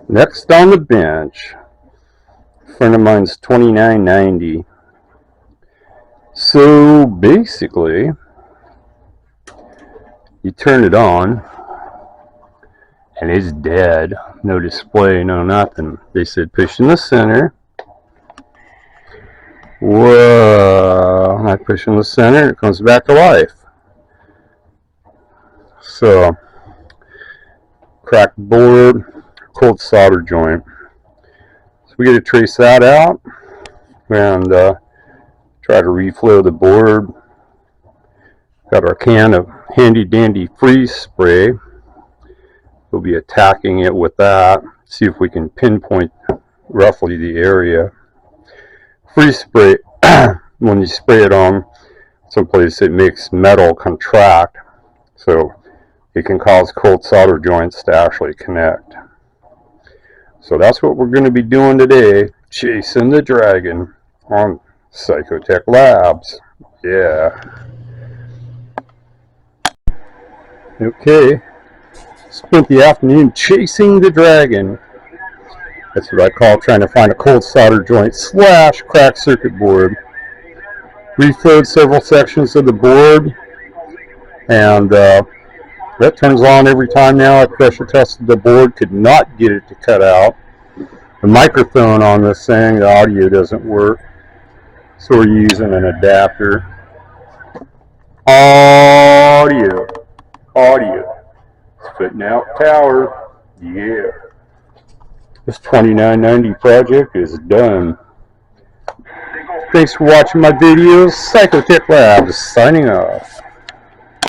Next on the bench, a friend of mine's 2990. So basically, you turn it on, and it's dead. No display, no nothing. They said push in the center. Whoa, I push in the center, it comes back to life. So, cracked board, cold solder joint. So we got to trace that out and try to reflow the board. Got our can of handy dandy freeze spray. We'll be attacking it with that. See if we can pinpoint roughly the area. Freeze spray, when you spray it on someplace, it makes metal contract, so it can cause cold solder joints to actually connect. So that's what we're going to be doing today, chasing the dragon on Psychotech Labs. Yeah. Okay. Spent the afternoon chasing the dragon. That's what I call trying to find a cold solder joint / cracked circuit board. Reflowed several sections of the board, and that turns on every time now. I pressure tested the board, could not get it to cut out. The microphone on this thing, the audio doesn't work, so we're using an adapter. Audio. Spitting out tower. Yeah. This 2990 project is done. Thanks for watching my videos. Psychotech Labs signing off.